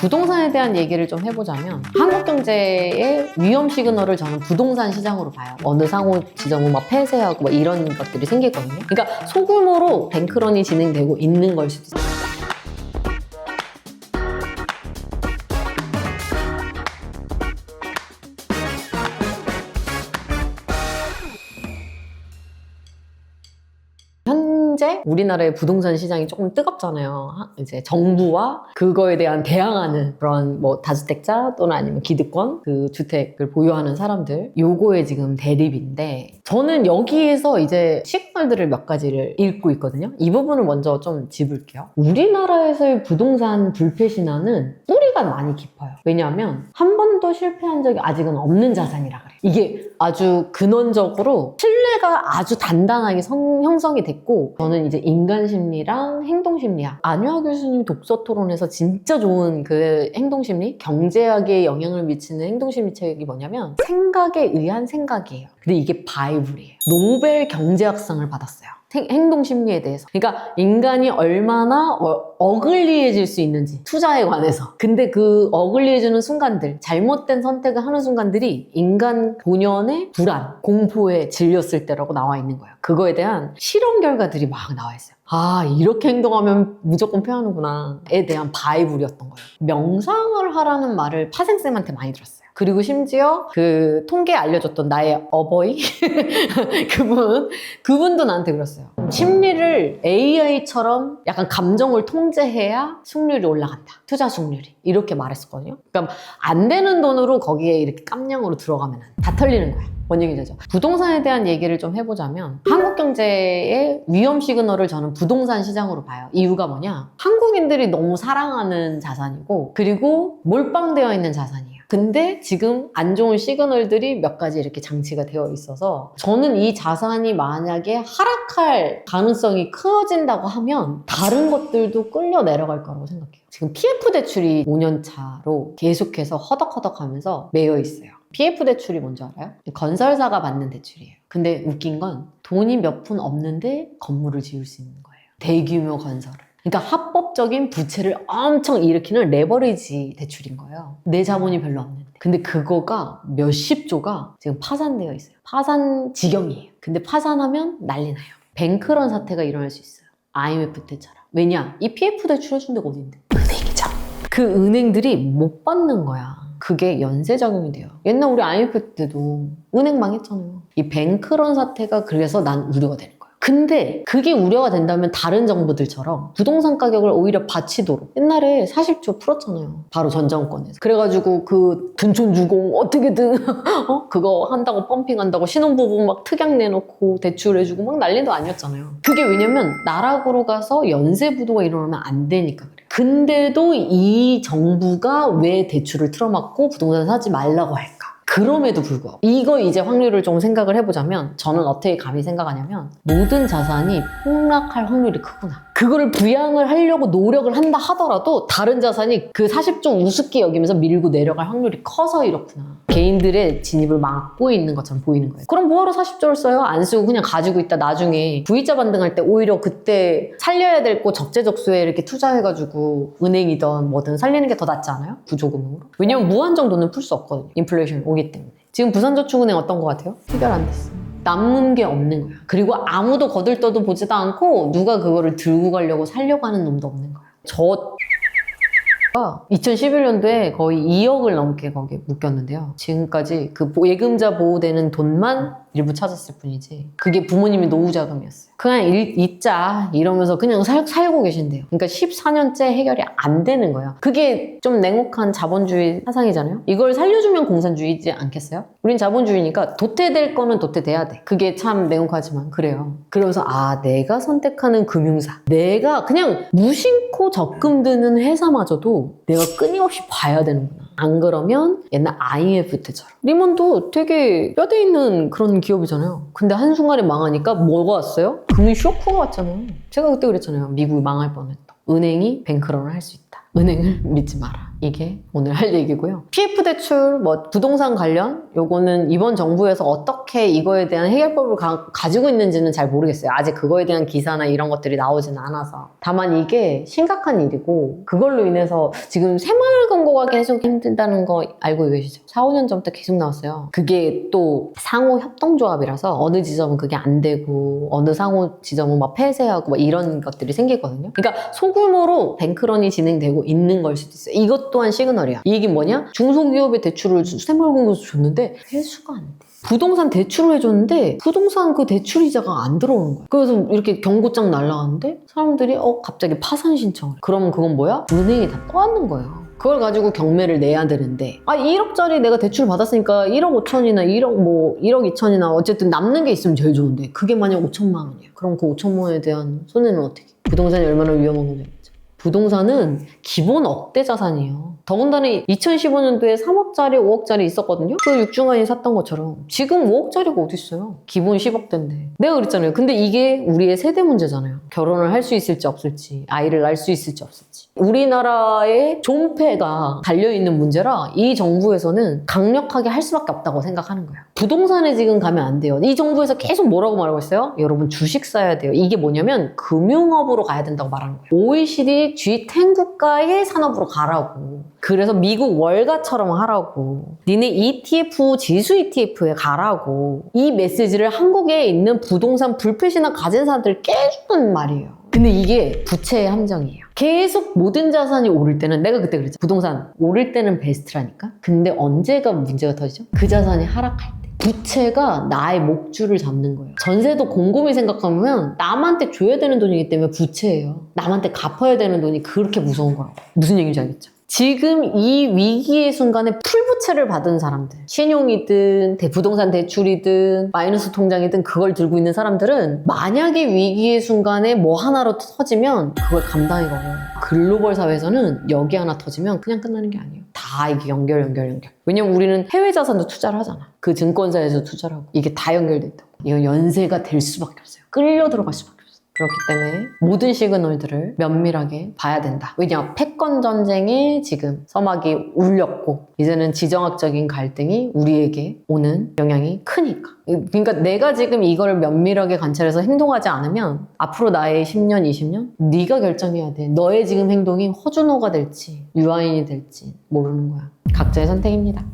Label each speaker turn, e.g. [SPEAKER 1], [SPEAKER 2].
[SPEAKER 1] 부동산에 대한 얘기를 좀 해보자면 한국 경제의 위험 시그널을 저는 부동산 시장으로 봐요. 어느 상호 지점은 막 폐쇄하고 막 이런 것들이 생기거든요. 그러니까 소규모로 뱅크런이 진행되고 있는 걸 수도 있어요. 현재 우리나라의 부동산 시장이 조금 뜨겁잖아요. 이제 정부와 그거에 대한 대항하는 그런 뭐 다주택자 또는 아니면 기득권 그 주택을 보유하는 사람들 요거에 지금 대립인데 저는 여기에서 이제 시그널들을 몇 가지를 읽고 있거든요. 이 부분을 먼저 좀 짚을게요. 우리나라에서의 부동산 불패 신화는 뿌리가 많이 깊어요. 왜냐하면 한 번도 실패한 적이 아직은 없는 자산이라 그래요. 이게 아주 근원적으로 신뢰가 아주 단단하게 형성이 됐고 저는 이제 인간심리랑 행동심리학 안유아 교수님 독서 토론에서 진짜 좋은 그 행동심리 경제학에 영향을 미치는 행동심리 책이 뭐냐면 생각에 의한 생각이에요. 근데 이게 바이블이에요. 노벨 경제학상을 받았어요. 행동심리에 대해서. 그러니까 인간이 얼마나 어글리해질 수 있는지 투자에 관해서. 근데 그 어글리해지는 순간들 잘못된 선택을 하는 순간들이 인간 본연의 불안, 공포에 질렸을 때라고 나와 있는 거예요. 그거에 대한 실험 결과들이 막 나와 있어요. 아, 이렇게 행동하면 무조건 패하는구나에 대한 바이블이었던 거예요. 명상을 하라는 말을 파생쌤한테 많이 들었어요. 그리고 심지어 그 통계 알려줬던 나의 어버이 그분도 나한테 그랬어요. 심리를 AI처럼 약간 감정을 통제해야 승률이 올라간다. 투자 승률이 이렇게 말했었거든요. 그러니까 안 되는 돈으로 거기에 이렇게 깜냥으로 들어가면 다 털리는 거야. 원인이 되죠. 부동산에 대한 얘기를 좀 해보자면 한국 경제의 위험 시그널을 저는 부동산 시장으로 봐요. 이유가 뭐냐? 한국인들이 너무 사랑하는 자산이고 그리고 몰빵되어 있는 자산이에요. 근데 지금 안 좋은 시그널들이 몇 가지 이렇게 장치가 되어 있어서 저는 이 자산이 만약에 하락할 가능성이 커진다고 하면 다른 것들도 끌려 내려갈 거라고 생각해요. 지금 PF 대출이 5년 차로 계속해서 허덕허덕 하면서 매여 있어요. PF 대출이 뭔지 알아요? 건설사가 받는 대출이에요. 근데 웃긴 건 돈이 몇 푼 없는데 건물을 지을 수 있는 거예요. 대규모 건설을. 그러니까 합법적인 부채를 엄청 일으키는 레버리지 대출인 거예요. 내 자본이 별로 없는데. 근데 그거가 몇십 조가 지금 파산되어 있어요. 파산 지경이에요. 근데 파산하면 난리 나요. 뱅크런 사태가 일어날 수 있어요. IMF 때처럼. 왜냐? 이 PF 대출 해준 데가 어딘데? 은행이죠. 그 은행들이 못 받는 거야. 그게 연쇄작용이 돼요. 옛날 우리 IMF 때도 은행 망했잖아요. 이 뱅크런 사태가 그래서 난 우려가 되는 거예요. 근데 그게 우려가 된다면 다른 정부들처럼 부동산 가격을 오히려 받치도록 옛날에 40조 풀었잖아요. 바로 전 정권에서. 그래가지고 그 둔촌 주공 어떻게든 그거 한다고 펌핑한다고 신혼부부 막 특약 내놓고 대출해주고 막 난리도 아니었잖아요. 그게 왜냐면 나락으로 가서 연쇄부도가 일어나면 안 되니까 그래. 근데도 이 정부가 왜 대출을 틀어막고 부동산 사지 말라고 할까? 그럼에도 불구하고 이거 이제 확률을 좀 생각을 해보자면 저는 어떻게 감히 생각하냐면 모든 자산이 폭락할 확률이 크구나. 그거를 부양을 하려고 노력을 한다 하더라도 다른 자산이 그 40조 우습게 여기면서 밀고 내려갈 확률이 커서 이렇구나. 개인들의 진입을 막고 있는 것처럼 보이는 거예요. 그럼 뭐하러 40조를 써요? 안 쓰고 그냥 가지고 있다 나중에 V자 반등할 때 오히려 그때 살려야 될 거 적재적소에 이렇게 투자해가지고 은행이든 뭐든 살리는 게 더 낫지 않아요? 구조금으로. 왜냐면 무한정 돈은 풀 수 없거든요. 인플레이션이 오기 때문에. 지금 부산저축은행 어떤 것 같아요? 해결 안 됐어. 남는 게 없는 거야. 그리고 아무도 거들떠도 보지도 않고 누가 그거를 들고 가려고 살려고 하는 놈도 없는 거야. 2011년도에 거의 2억을 넘게 거기에 묶였는데요. 지금까지 그 예금자 보호되는 돈만 일부 찾았을 뿐이지 그게 부모님이 노후자금이었어요. 그냥 잊자 이러면서 그냥 살고 계신대요. 그러니까 14년째 해결이 안 되는 거예요. 그게 좀 냉혹한 자본주의 사상이잖아요. 이걸 살려주면 공산주의지 않겠어요? 우린 자본주의니까 도태될 거는 도태돼야 돼. 그게 참 냉혹하지만 그래요. 그러면서 내가 선택하는 금융사 내가 그냥 무심코 적금 드는 회사마저도 내가 끊임없이 봐야 되는구나. 안 그러면 옛날 IMF 때처럼 리먼도 되게 뼈대 있는 그런 기업이잖아요. 근데 한순간에 망하니까 뭐가 왔어요? 금융 쇼크가 왔잖아요. 제가 그때 그랬잖아요. 미국이 망할 뻔했다. 은행이 뱅크런을 할 수 있다. 은행을 믿지 마라. 이게 오늘 할 얘기고요. PF 대출, 뭐 부동산 관련 요거는 이번 정부에서 어떻게 이거에 대한 해결법을 가지고 있는지는 잘 모르겠어요. 아직 그거에 대한 기사나 이런 것들이 나오지는 않아서. 다만 이게 심각한 일이고 그걸로 인해서 지금 새마을금고가 계속 힘든다는 거 알고 계시죠? 4, 5년 전부터 계속 나왔어요. 그게 또 상호 협동조합이라서 어느 지점은 그게 안 되고 어느 상호 지점은 막 폐쇄하고 막 이런 것들이 생기거든요. 그러니까 소규모로 뱅크런이 진행되고 있는 걸 수도 있어요. 이것 또한 시그널이야. 이 얘기는 뭐냐? 중소기업의 대출을 새마을금고에서 줬는데 회수가 안 돼. 부동산 대출을 해줬는데 부동산 그 대출 이자가 안 들어오는 거야. 그래서 이렇게 경고장 날라가는데 사람들이 갑자기 파산 신청을. 그러면 그건 뭐야? 은행이 다 떠안는 거예요. 그걸 가지고 경매를 내야 되는데 1억짜리 내가 대출 받았으니까 1억 5천이나 1억 2천이나 어쨌든 남는 게 있으면 제일 좋은데 그게 만약 5천만 원이에요. 그럼 그 5천만 원에 대한 손해는 어떻게? 부동산이 얼마나 위험한 건지 알겠죠? 부동산은 기본 억대 자산이에요. 더군다나 2015년도에 3억짜리, 5억짜리 있었거든요. 그 육중한이 샀던 것처럼 지금 5억짜리가 어디 있어요? 기본 10억대인데. 내가 그랬잖아요. 근데 이게 우리의 세대 문제잖아요. 결혼을 할 수 있을지 없을지, 아이를 낳을 수 있을지 없을지. 우리나라의 존폐가 달려있는 문제라 이 정부에서는 강력하게 할 수밖에 없다고 생각하는 거예요. 부동산에 지금 가면 안 돼요. 이 정부에서 계속 뭐라고 말하고 있어요? 여러분 주식 사야 돼요. 이게 뭐냐면 금융업으로 가야 된다고 말하는 거예요. OECD G10 국가의 산업으로 가라고. 그래서 미국 월가처럼 하라고. 니네 ETF, 지수 ETF에 가라고. 이 메시지를 한국에 있는 부동산 불패시나 가진 사람들 깨주는 말이에요. 근데 이게 부채의 함정이에요. 계속 모든 자산이 오를 때는 내가 그때 그랬죠. 부동산 오를 때는 베스트라니까. 근데 언제가 문제가 터지죠? 그 자산이 하락할 때. 부채가 나의 목줄을 잡는 거예요. 전세도 곰곰이 생각하면 남한테 줘야 되는 돈이기 때문에 부채예요. 남한테 갚아야 되는 돈이 그렇게 무서운 거라고. 무슨 얘기인지 알겠죠? 지금 이 위기의 순간에 풀부채를 받은 사람들, 신용이든 부동산 대출이든 마이너스 통장이든 그걸 들고 있는 사람들은 만약에 위기의 순간에 뭐 하나로 터지면 그걸 감당하기가 어려워요. 글로벌 사회에서는 여기 하나 터지면 그냥 끝나는 게 아니에요. 다 이게 연결. 왜냐면 우리는 해외 자산도 투자를 하잖아. 그 증권사에서 투자를 하고 이게 다 연결돼 있다고. 이건 연쇄가 될 수밖에 없어요. 끌려 들어갈 수밖에 없어요. 그렇기 때문에 모든 시그널들을 면밀하게 봐야 된다. 왜냐? 패권 전쟁에 지금 서막이 울렸고 이제는 지정학적인 갈등이 우리에게 오는 영향이 크니까. 그러니까 내가 지금 이걸 면밀하게 관찰해서 행동하지 않으면 앞으로 나의 10년, 20년 네가 결정해야 돼. 너의 지금 행동이 허준호가 될지 유아인이 될지 모르는 거야. 각자의 선택입니다.